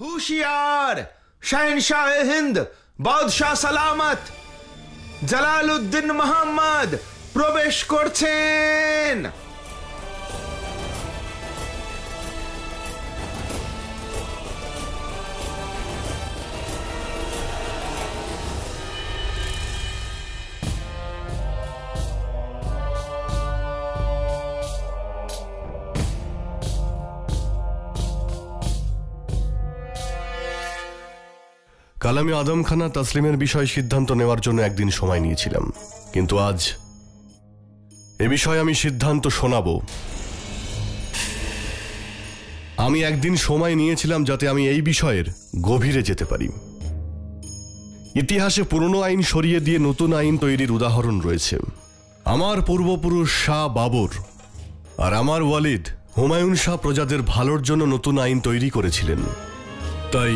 হুশিয়ার, শাহেনশাহ হিন্দ বাদশাহ সালামত জালালউদ্দিন মোহাম্মদ প্রবেশ করছেন। কাল আমি আদম খান আর তাসলিমের বিষয়ে সিদ্ধান্ত নেওয়ার জন্য একদিন সময় নিয়েছিলাম, কিন্তু আজ এ বিষয়ে আমি সিদ্ধান্ত শোনাবো। আমি একদিন সময় নিয়েছিলাম যাতে আমি এই বিষয়ের গভীরে যেতে পারি। ইতিহাসে পুরনো আইন সরিয়ে দিয়ে নতুন আইন তৈরির উদাহরণ রয়েছে। আমার পূর্বপুরুষ শাহ বাবর আর আমার ওয়ালিদ হুমায়ুন শাহ প্রজাদের ভালোর জন্য নতুন আইন তৈরি করেছিলেন। তাই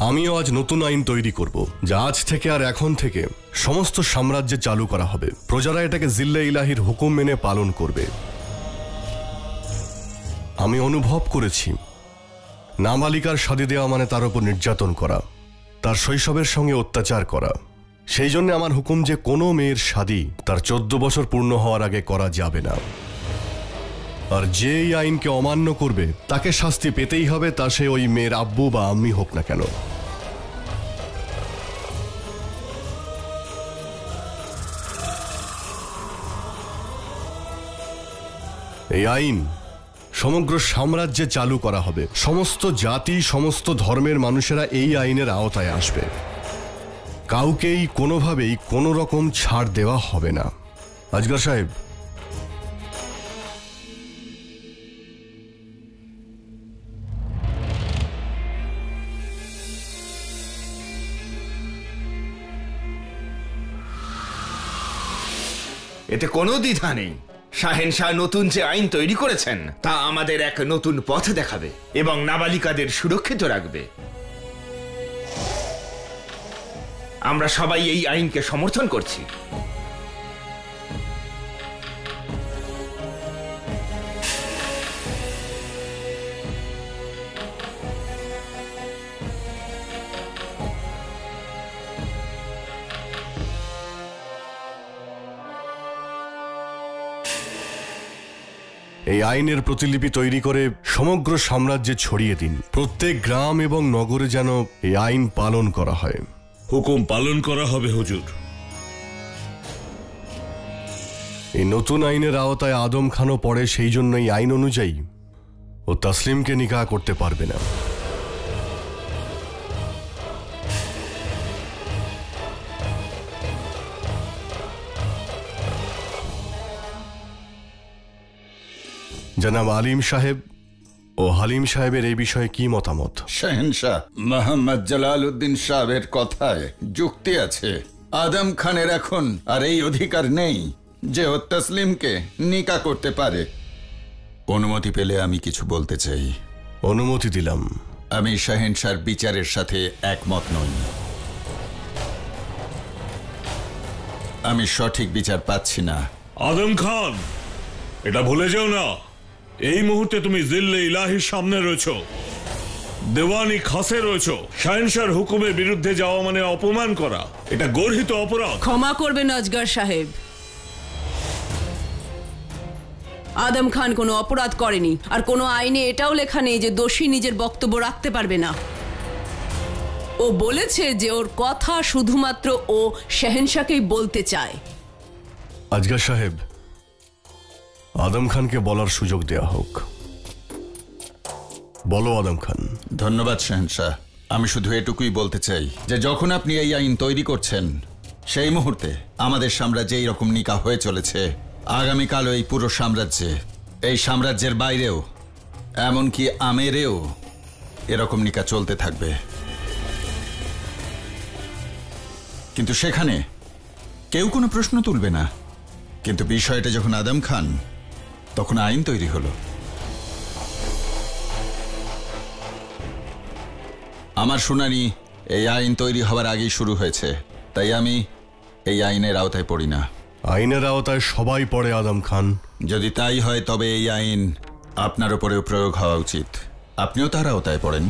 আমিও আজ নতুন আইন তৈরি করব, যা আজ থেকে আর এখন থেকে সমস্ত সাম্রাজ্যে চালু করা হবে। প্রজারা এটাকে জিল্লে ইলাহির হুকুম মেনে পালন করবে। আমি অনুভব করেছি নাবালিকার শাদী দেওয়া মানে তার উপর নির্যাতন করা, তার শৈশবের সঙ্গে অত্যাচার করা। সেই জন্য আমার হুকুম যে কোনো মেয়ের শাদী তার 14 বছর পূর্ণ হওয়ার আগে করা যাবে না। আর যে এই আইনকে অমান্য করবে তাকে শাস্তি পেতেই হবে, তা সে ওই মেয়ের আব্বু বা আম্মি হোক না কেন। এই আইন সমগ্র সাম্রাজ্যে চালু করা হবে। সমস্ত জাতি, সমস্ত ধর্মের মানুষেরা এই আইনের আওতায় আসবে। কাউকেই কোনোভাবেই কোনো রকম ছাড় দেওয়া হবে না। আজগর সাহেব, এতে কোনো দ্বিধা নেই। শাহেনশাহ নতুন যে আইন তৈরি করেছেন তা আমাদের এক নতুন পথ দেখাবে এবং নাবালিকাদের সুরক্ষিত রাখবে। আমরা সবাই এই আইনকে সমর্থন করছি। এই আইনের প্রতিলিপি তৈরি করে সমগ্র সাম্রাজ্যে ছড়িয়ে দিন। প্রত্যেক গ্রাম এবং নগরে যেন এই আইন পালন করা হয়। হুকুম পালন করা হবে হুজুর। এই নতুন আইনের আওতায় আদম খানও পড়ে, সেই জন্য এই আইন অনুযায়ী ও তাসলিমকে নিকাহ করতে পারবে না। জনাব আলিম সাহেব ও হালিম সাহেবের এই বিষয়ে কি মতামত? শাহেনশাহ মোহাম্মদ জালালউদ্দিন সাহেবের কথায় যুক্তি আছে। আদম খানের এখন আর এই অধিকার নেই যে ও তাসলিমকে নিকাহ করতে পারে। অনুমতি পেলে আমি কিছু বলতে চাই। অনুমতি দিলাম। আমি শাহেনশাহর বিচারের সাথে একমত নই। আমি সঠিক বিচার পাচ্ছি না। আদম খান, এটা ভুলে যাও না, এই মুহূর্তে তুমি জিল্লে ইলাহির সামনে রয়েছো, দেওয়ানি খাসে রয়েছো। শাহেনশাহর হুকুমের বিরুদ্ধে যাওয়া মানে অপমান করা, এটা গর্হিত অপরাধ। ক্ষমা করবেন আজগর সাহেব, আদম খান কোনো অপরাধ করেনি, আর কোনো আইনে এটাও লেখা নেই যে দোষী নিজের বক্তব্য রাখতে পারবে না। ও বলেছে যে ওর কথা শুধুমাত্র ও শাহেনশাহকেই বলতে চায়। আজগর সাহেব, আদম খানকে বলার সুযোগ দেয়া হোক। বলো আদম খান। ধন্যবাদ শাহেনশাহ। আমি শুধু এটুকুই বলতে চাই যে যখন আপনি এই আইন তৈরি করছেন সেই মুহূর্তে আমাদের সাম্রাজ্যে এইরকম নিকাহ হয়ে চলেছে। আগামীকালও এই পুরো সাম্রাজ্যে, এই সাম্রাজ্যের বাইরেও, এমনকি আমেরেও এরকম নিকাহ চলতে থাকবে। কিন্তু সেখানে কেউ কোনো প্রশ্ন তুলবে না। কিন্তু বিষয়টা যখন আদম খান, তখন আইন তৈরি হলো। আমার শুনানি এই আইন তৈরি হওয়ার আগেই শুরু হয়েছে, তাই আমি এই আইনের আওতায় পড়ি না। আইনের আওতায় সবাই পড়ে আদম খান। যদি তাই হয় তবে এই আইন আপনার উপরেও প্রয়োগ হওয়া উচিত। আপনিও তার আওতায় পড়েন।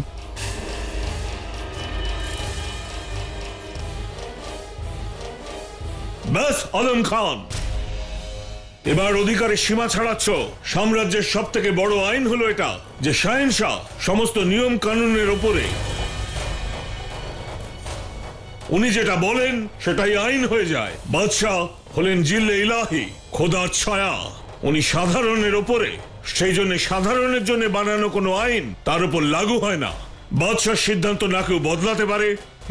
ব্যাস আদম খান, এবার অধিকারের সীমা ছাড়াচ্ছ। সাম্রাজ্যের সব থেকে বড় আইন হলো এটা যে শাহেনশাহ সমস্ত নিয়ম কানুনের ওপরে, উনি যেটা বলেন সেটাই আইন হয়ে যায়। বাদশাহ হলেন জিল্লে ইলাহি, খোদার ছায়া, উনি সাধারণের ওপরে। সেই জন্য সাধারণের জন্য বানানো কোনো আইন তার উপর লাগু হয় না। বাদশার সিদ্ধান্ত না কেউ বদলাতে পারে,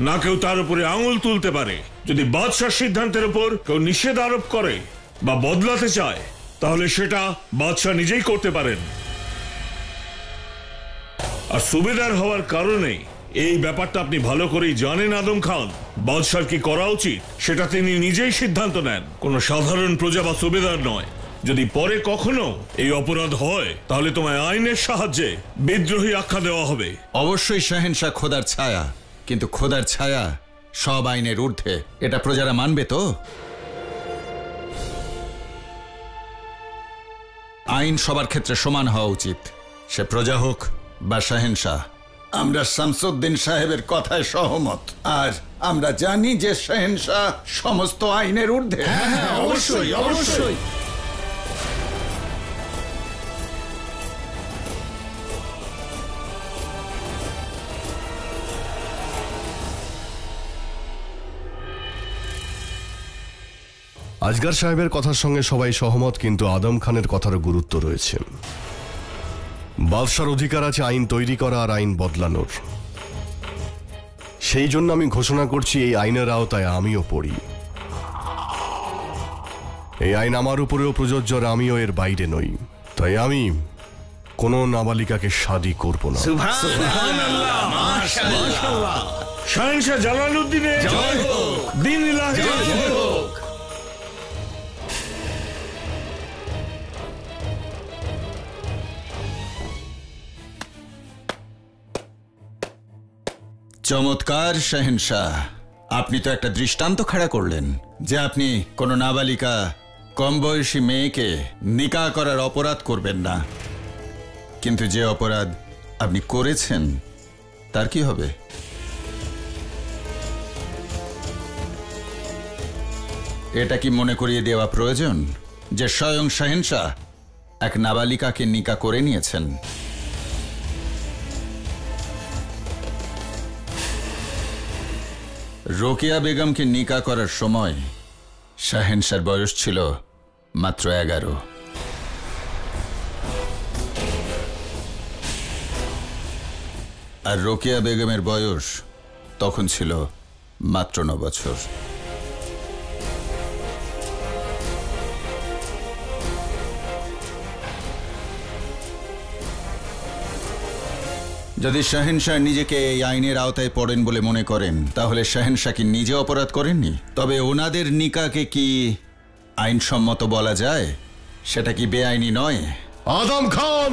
না কেউ তার উপরে আঙুল তুলতে পারে। যদি বাদশার সিদ্ধান্তের উপর কেউ নিষেধ আরোপ করে বা বদলাতে চায়, তাহলে সেটা বাদশাহ নিজেই করতে পারেন। আর সুবেদার হওয়ার কারণে এই ব্যাপারটা আপনি ভালো করেই জানেন আদম খান। বাদশার কি করা উচিত সেটা তিনি নিজেই সিদ্ধান্ত নেন, কোনো সাধারণ প্রজা বা সুবেদার নয়। যদি পরে কখনো এই অপরাধ হয়, তাহলে তোমায় আইনের সাহায্যে বিদ্রোহী আখ্যা দেওয়া হবে। অবশ্যই শাহেনশাহ খোদার ছায়া, কিন্তু খোদার ছায়া সব আইনের ঊর্ধ্বে। এটা প্রজারা মানবে তো? আইন সবার ক্ষেত্রে সমান হওয়া উচিত, সে প্রজা হোক বা শাহেনশাহ। আমরা শামসুদ্দিন সাহেবের কথায় সহমত, আর আমরা জানি যে শাহেনশাহ সমস্ত আইনের ঊর্ধ্বে। অবশ্যই অবশ্যই। আজগার সাহেবের কথার সঙ্গে সবাই সহমত, কিন্তু আদম খানের কথারও গুরুত্ব রয়েছে। বাদশার অধিকার আছে আইন তৈরি করা আর আইন বদলানোর। সেই জন্য আমি ঘোষণা করছি, এই আইনের আওতায় আমিও পড়ি। এই আইন আমার উপরেও প্রযোজ্য, আর আমিও এর বাইরে নই। তাই আমি কোনো নাবালিকাকে শাদী করব না। সুবহানাল্লাহ, মাশাআল্লাহ। শাহেনশাহ জালালউদ্দিনের জয় হোক, দ্বীন ইলাহি জয় হোক। চমৎকার শাহেনশাহ, আপনি তো একটা দৃষ্টান্ত খাড়া করলেন যে আপনি কোনো নাবালিকা কম বয়সী মেয়েকে নিকাহ করার অপরাধ করবেন না। কিন্তু যে অপরাধ আপনি করেছেন তার কি হবে? এটা কি মনে করিয়ে দেওয়া প্রয়োজন যে স্বয়ং শাহেনশাহ এক নাবালিকাকে নিকাহ করে নিয়েছেন? রোকেয়া বেগমকে নিকাহ করার সময় শাহেনশাহর বয়স ছিল মাত্র 11। আর রোকেয়া বেগমের বয়স তখন ছিল মাত্র 9 বছর। যদি শাহেনশাহ নিজেকে এই আইনের আওতায় পড়েন বলে মনে করেন, তাহলে শাহেনশাহ কি নিজে অপরাধ করেননি? তবে ওনাদের নিকাহকে কি আইনসম্মত বলা যায়? সেটা কি বেআইনি নয়? আদম খান,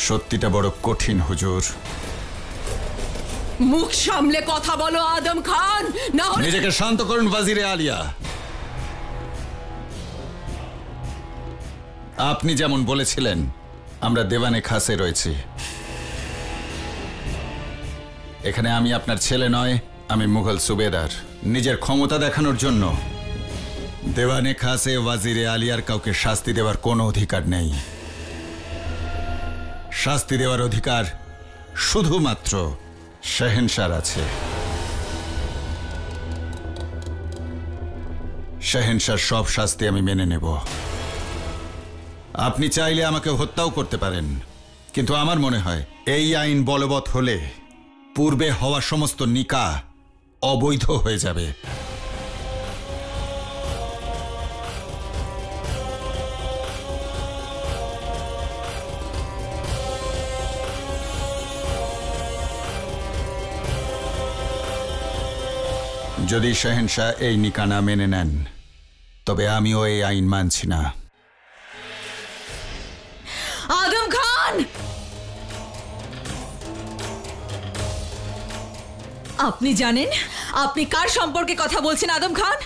সত্যিটা বড় কঠিন হুজুর। মুখ সামলে কথা বলো আদম খান, না হলে নিজেকে শান্ত করুন ওয়াজিরে আলিয়া। আপনি যেমন বলেছিলেন, আমরা দেওয়ানে খাসে রয়েছি। এখানে আমি আপনার ছেলে নয়, আমি মুঘল সুবেদার। নিজের ক্ষমতা দেখানোর জন্য দেওয়ানে খাসে ওয়াজিরে আলিয়ার কাউকে শাস্তি দেওয়ার কোনো অধিকার নেই। শাস্তি দেওয়ার অধিকার শুধুমাত্র শাহেনশাহর আছে। শাহেনশাহর সব শাস্তি আমি মেনে নেব। আপনি চাইলে আমাকে হত্যাও করতে পারেন, কিন্তু আমার মনে হয় এই আইন বলবৎ হলে পূর্বে হওয়া সমস্ত নিকাহ অবৈধ হয়ে যাবে। যদি শাহেনশাহ এই নিকাহ না মেনে নেন, তবে আমিও এই আইন মানছি না। আদম খান, আপনি জানেন আপনি কার সম্পর্কে কথা বলছেন? আদম খান,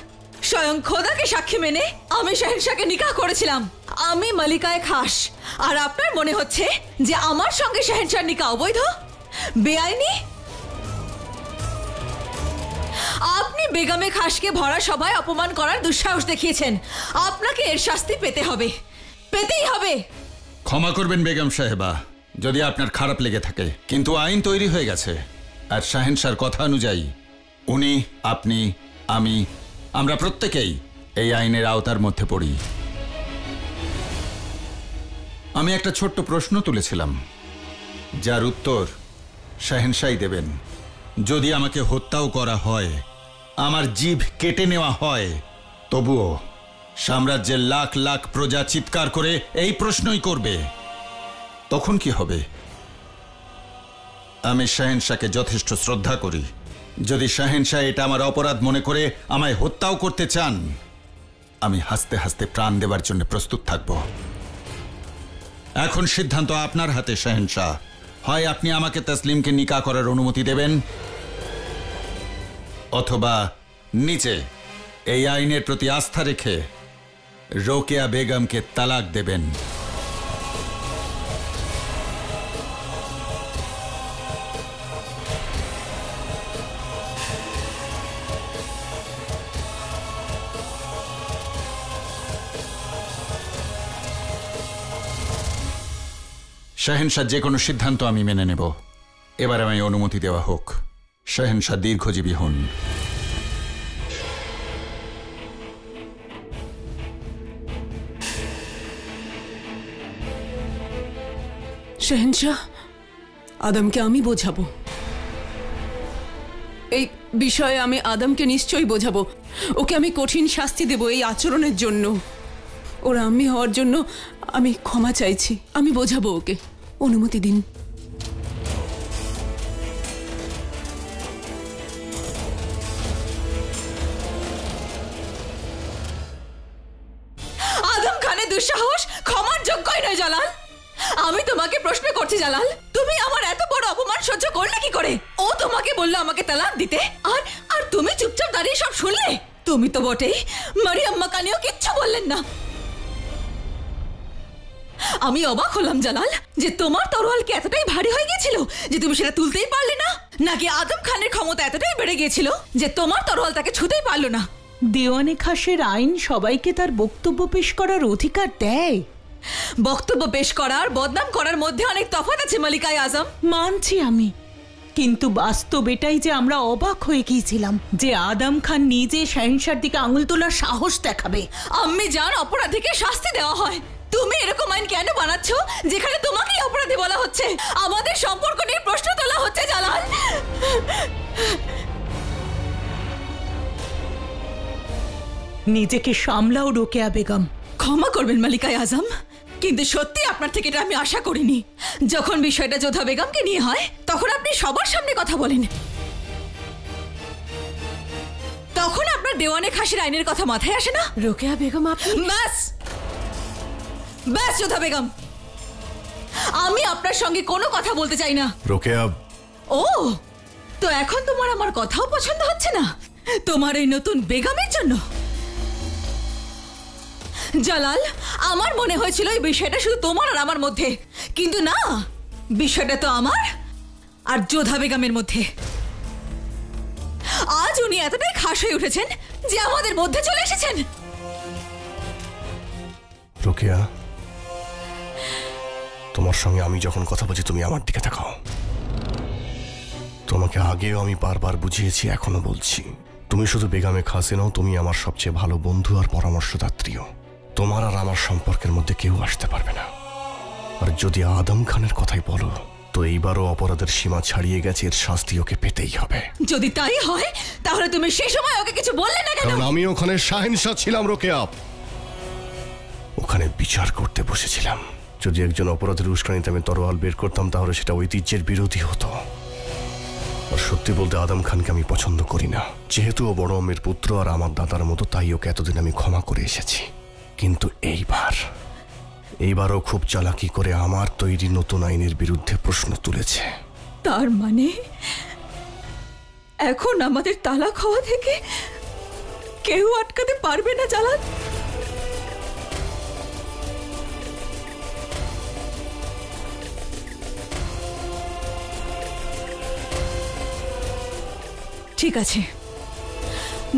স্বয়ং খোদাকে সাক্ষী মেনে আমি শাহেনশাহকে নিকাহ করেছিলাম। আমি মালিকায়ে খাস, আর আপনার মনে হচ্ছে যে আমার সঙ্গে শাহেনশাহর নিকাহ অবৈধ, বেআইনি? আপনি বেগমে খাসকে ভরা সভায় অপমান করার দুঃসাহস দেখিয়েছেন। আপনাকে এর শাস্তি পেতে হবে, পেতেই হবে। ক্ষমা করবেন বেগম সাহেবা যদি আপনার খারাপ লেগে থাকে, কিন্তু আইন তৈরি হয়ে গেছে, আর শাহেনশাহর কথা অনুযায়ী উনি, আপনি, আমরা প্রত্যেকেই এই আইনের আওতার মধ্যে পড়ি। আমি একটা ছোট্ট প্রশ্ন তুলেছিলাম, যার উত্তর শাহেনশাহই দেবেন। যদি আমাকে হত্যাও করা হয়, আমার জিভ কেটে নেওয়া হয়, তবুও সাম্রাজ্যের লাখ লাখ প্রজা চিৎকার করে এই প্রশ্নই করবে, তখন কি হবে? আমি শাহেনশাহকে যথেষ্ট শ্রদ্ধা করি। যদি শাহেনশাহ এটা আমার অপরাধ মনে করে আমায় হত্যাও করতে চান, আমি হাসতে হাসতে প্রাণ দেবার জন্য প্রস্তুত থাকব। এখন সিদ্ধান্ত আপনার হাতে শাহেনশাহ। হয় আপনি আমাকে তসলিমকে নিকাহ করার অনুমতি দেবেন, অথবা নিচে এই আইনের প্রতি আস্থা রেখে রোকেয়া বেগমকে তালাক দেবেন। শাহেনশাহ যে কোনো সিদ্ধান্ত আমি মেনে নেব। এবার আমি অনুমতি দেওয়া হোক। শাহেনশাহ দীর্ঘজীবী হন। শাহেনশাহ, আদমকে আমি বোঝাবো। এই বিষয়ে আমি আদমকে নিশ্চয়ই বোঝাবো। ওকে আমি কঠিন শাস্তি দেব এই আচরণের জন্য। ওর আম্মি হওয়ার জন্য আমি ক্ষমা চাইছি। আমি বোঝাবো ওকে। অনুমতি দিন। আদম খানের দুঃসাহস ক্ষমার যোগ্যই নয় জালাল। আমি তোমাকে প্রশ্ন করছি জালাল, তুমি আমার এত বড় অপমান সহ্য করলে কি করে? ও তোমাকে বললো আমাকে তালাক দিতে, আর তুমি চুপচাপ দাঁড়িয়ে সব শুনলে? তুমি তো বটেই, মারিয়াম মাকানিও কিচ্ছু বললেন না। আমি অবাক হলাম জালাল যে তোমার তরোয়াল কি এতটাই ভারী হয়ে গিয়েছিল যে তুমি সেটা তুলতেই পারলে না, নাকি আদম খানের ক্ষমতা এতটাই বেড়ে গিয়েছিল যে তোমার তরোয়াল তাকে ছুঁতেই পারলো না? দেওয়ানে খাসের আইন সবাইকে তার বক্তব্য পেশ করার অধিকার দেয়। বক্তব্য পেশ করার, বদনাম করার মধ্যে অনেক তফাৎ আছে মালিকায়ে আজম। মানছি আমি, কিন্তু বাস্তব এটাই যে আমরা অবাক হয়ে গিয়েছিলাম যে আদম খান নিজে শাহেনশাহর দিকে আঙুল তোলার সাহস দেখাবে। আম্মি জান, অপরাধীকে শাস্তি দেওয়া হয়। তুমি এরকম আইন কেন বানাচ্ছ যেখানে তোমাকেই অপরাধী বলা হচ্ছে? আমাদের সম্পর্ক নিয়ে প্রশ্ন তোলা হচ্ছে জালাল। নিজেকে সামলাও রোকেয়া বেগম। ক্ষমা করবেন মালিকায়ে আজম, কিন্তু সত্যি আপনার থেকে এটা আমি আশা করিনি। যখন বিষয়টা যোধা বেগমকে নিয়ে হয় তখন আপনি সবার সামনে কথা বলেন, তখন আপনার দেওয়ানে খাসির আইনের কথা মাথায় আসে না? রোকেয়া বেগম, আপনি ব্যাস ব্যাস যোধা বেগম, আমি আপনার সঙ্গে কোনো কথা বলতে চাই না। রোকেয়া, ও তো এখন তোমার আমার কথাও পছন্দ হচ্ছে না তোমার এই নতুন বেগমের জন্য? জালাল, আমার মনে হয়েছিল এই বিষয়টা শুধু তোমার আর আমার মধ্যে, কিন্তু না, বিষয়টা তো আমার আর যোধা বেগমের মধ্যে। আজ উনি এতটাই খাস হয়ে উঠেছেন যে আমাদের মধ্যে চলে এসেছেন। রোকেয়া, তোমার সঙ্গে আমি যখন কথা বলছি তুমি আমার দিকে তাকাও। তোমাকে আগেও আমি বারবার বুঝিয়েছি, এখনো বলছি, তুমি শুধু বেগমে খাসে নও, তুমি আমার সবচেয়ে ভালো বন্ধু আর পরামর্শদাত্রীও। তোমার আর আমার সম্পর্কের মধ্যে কেউ আসতে পারবে না। আর যদি আদম খানের কথাই বলো, তো এইবারও অপরাধের সীমা ছাড়িয়ে গেছে, এর শাস্তি ওকে পেতেই হবে। যদি তাই হয় তাহলে তুমি সেই সময় ওকে কিছু বললে না কেন? কারণ আমি ওখানে শাহেনশাহ ছিলাম রোকেয়া, ওখানে বিচার করতে বসেছিলাম। যদি একজন অপরাধের উস্কানিতে আমি তরোয়াল বের করতাম তাহলে সেটা ঐতিহ্যের বিরোধী হতো। আর সত্যি বলতে আদম খানকে আমি পছন্দ করি না। যেহেতু ও বড় আম্মির পুত্র আর আমার দাদার মতো, তাই ওকে এতদিন আমি ক্ষমা করে এসেছি। কিন্তু এইবারও খুব চালাকি করে আমার তৈরি নতুন আইনের বিরুদ্ধে প্রশ্ন তুলেছে। তার মানে এখন আমাদের তালাক হওয়া থেকে কেউ আটকাতে পারবে না জালাল। ঠিক আছে,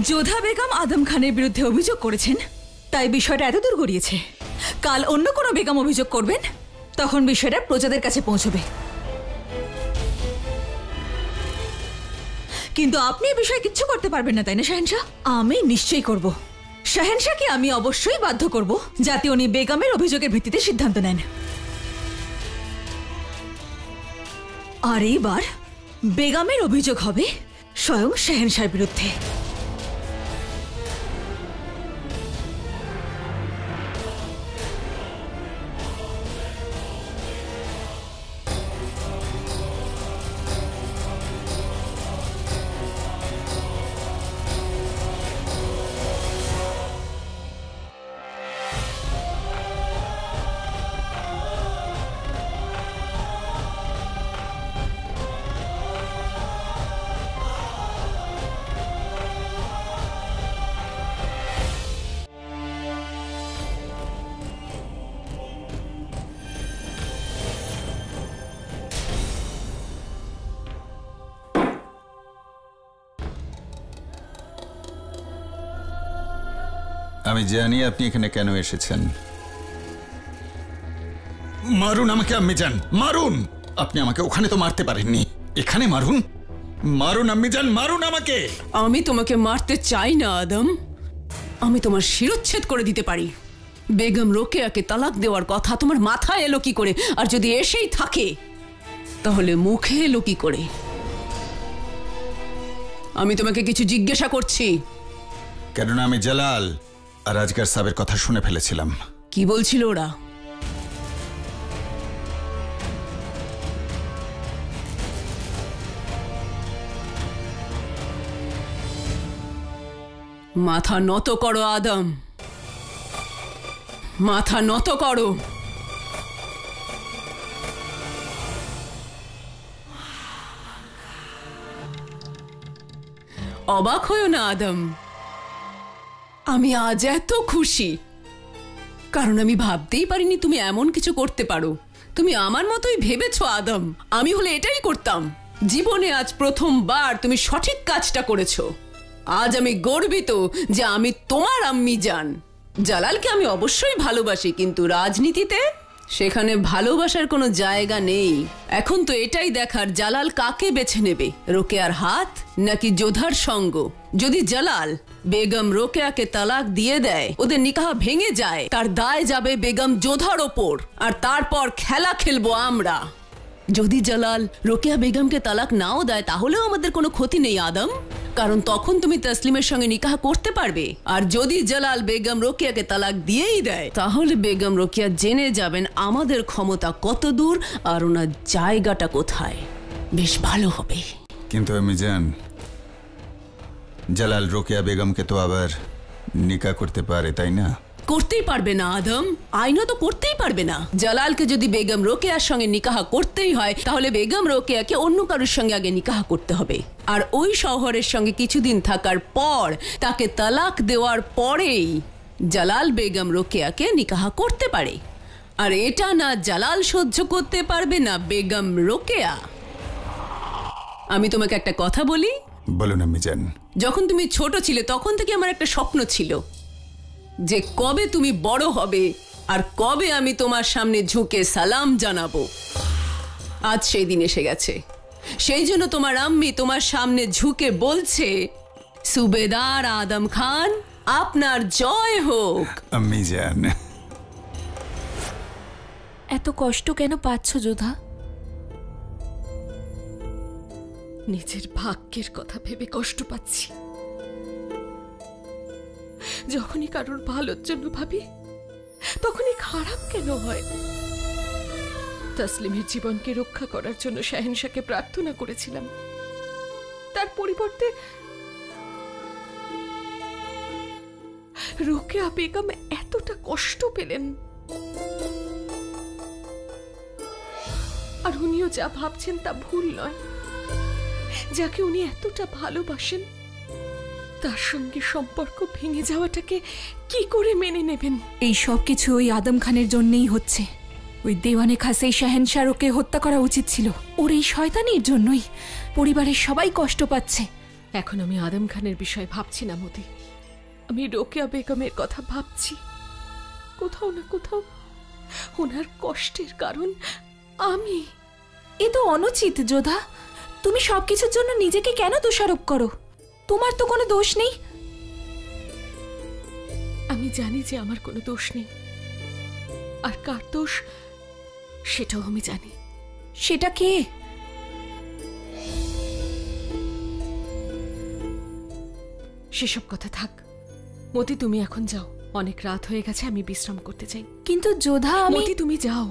যোধা বেগম আদম খানের বিরুদ্ধে অভিযোগ করেছেন, তাই বিষয়টা এত দূর গড়িয়েছে। কাল অন্য কোনো বেগম অভিযোগ করবেন, তখন বিষয়টা প্রজাদের কাছে পৌঁছবে। কিন্তু আপনি এই বিষয়ে কিচ্ছু করতে পারবেন না, তাই না শাহেনশাহ? আমি নিশ্চয়ই করব। শাহেনশাহকে আমি অবশ্যই বাধ্য করব যাতে উনি বেগমের অভিযোগের ভিত্তিতে সিদ্ধান্ত নেন। আর এইবার বেগমের অভিযোগ হবে স্বয়ং শাহেনশাহর বিরুদ্ধে। আমি জানি আপনি এখানে কেন এসেছেন। মারুন আমাকে আম্মিজান, মারুন। আপনি আমাকে ওখানে তো মারতে পারেননি, এখানে মারুন। মারুন আম্মিজান, মারুন আমাকে। আমি তোমাকে মারতে চাই না আদম, আমি তোমার শিরচ্ছেদ করে দিতে পারি। বেগম রোকেয়াকে তালাক দেওয়ার কথা তোমার মাথায় এলো কি করে? আর যদি এসেই থাকে তাহলে মুখে এলো কি করে? আমি তোমাকে কিছু জিজ্ঞাসা করছি। কেননা আমি জালাল আর আজকার সাহেবের কথা শুনে ফেলেছিলাম। কি বলছিল ওরা? মাথা নত করো আদম, মাথা নত করো। অবাক হয়েও না আদম, আমি আজ এত খুশি কারণ আমি ভাবতেই পারিনি তুমি এমন কিছু করতে পারো। তুমি আমার মতোই ভেবেছো আদম, আমি হলে এটাই করতাম। জীবনে আজ প্রথমবার তুমি সঠিক কাজটা করেছো। আজ আমি গর্বিত যে আমি তোমার আম্মি জান। জালালকে আমি অবশ্যই ভালোবাসি, কিন্তু রাজনীতিতে সেখানে ভালোবাসার কোনো জায়গা নেই। এখন তো এটাই দেখার জালাল কাকে বেছে নেবে, রোকেয়ার হাত নাকি যোধার সঙ্গ। যদি জালাল বেগম রোকেয়াকে তালাক দিয়ে দেয়, ওদের নিকাহ ভেঙে যায়, তার দায় যাবে বেগম যোধার ওপর, আর তারপর খেলা খেলবো আমরা। যদি জালাল রোকেয়া বেগমকে তালাক নাও দেয় তাহলেও আমাদের কোনো ক্ষতি নেই আদম, কারণ তখন তুমি তসলিমের সঙ্গে নিকাহ করতে পারবে। আর যদি জালাল বেগম রোকেয়াকে তালাক দিয়েই দেয় তাহলে বেগম রোকেয়া জেনে যাবেন আমাদের ক্ষমতা কত দূর আর ওনার জায়গাটা কোথায়। বেশ ভালো হবে। কিন্তু আমি জান, জালাল রোকেয়া বেগমকে তো আবার নিকাহ করতে পারে, তাই না? করতেই পারবে না আদম, আইনও তো করতেই পারবে না। জালালকে যদি বেগম রোকেয়ার সঙ্গে নিকাহ করতেই হয় তাহলে বেগম রোকেয়াকে অন্য কারোর সঙ্গে আগে নিকাহ করতে হবে, আর ওই শহরের সঙ্গে কিছুদিন থাকার পর তাকে তালাক দেওয়ার পরেই জালাল বেগম রোকেয়াকে নিকাহ করতে পারে। আর এটা না জালাল সহ্য করতে পারবে না বেগম রোকেয়া। আমি তোমাকে একটা কথা বলি। বলুন আম্মি জান। যখন তুমি ছোট ছিলে তখন থেকে আমার একটা স্বপ্ন ছিল যে কবে তুমি বড় হবে আর কবে আমি তোমার সামনে ঝুঁকে সালাম জানাবো। আজ সেই দিন এসে গেছে, সেই জন্য তোমার আম্মি তোমার সামনে ঝুঁকে বলছে, সুবেদার আদম খান আপনার জয় হোক। আম্মি জান, এত কষ্ট কেন পাচ্ছ যোধা? নিজের ভাগ্যের কথা ভেবে কষ্ট পাচ্ছি। যখনই কারোর ভালোর জন্য ভাবি তখনই খারাপ কেন হয়? তসলিমের জীবনকে রক্ষা করার জন্য শাহেনশাহকে প্রার্থনা করেছিলাম, তার পরিবর্তে রোকেয়া বেগম এতটা কষ্ট পেলেন। আর উনিও যা ভাবছেন তা ভুল নয়। যাকে উনি এতটা ভালোবাসেন তার সঙ্গে সম্পর্ক ভেঙে যাওয়াটাকে কি করে মেনে নেবেন? এই সব কিছু ওই আদম খানের জন্যই হচ্ছে। ওই দেওয়ানে খাসে শাহেনশাহ ওকে হত্যা করা উচিত ছিল। ওর এই শয়তানির জন্যই পরিবারের সবাই কষ্ট পাচ্ছে। এখন আমি আদম খানের বিষয়ে ভাবছি না মোদি, আমি রোকেয়া বেগমের কথা ভাবছি। কোথাও না কোথাও ওনার কষ্টের কারণ আমি। এ তো অনুচিত যোধা। তুমি সবকিছুর জন্য নিজেকে কেন দোষারোপ করো? তোমার তো কোনো দোষ নেই। আমি জানি যে আমার কোনো দোষ নেই, আর কার দোষ সেটাও আমি জানি। সেটা কে? সেসব কথা থাক মতি, তুমি এখন যাও, অনেক রাত হয়ে গেছে, আমি বিশ্রাম করতে চাই। কিন্তু যোধা, মতি তুমি যাও।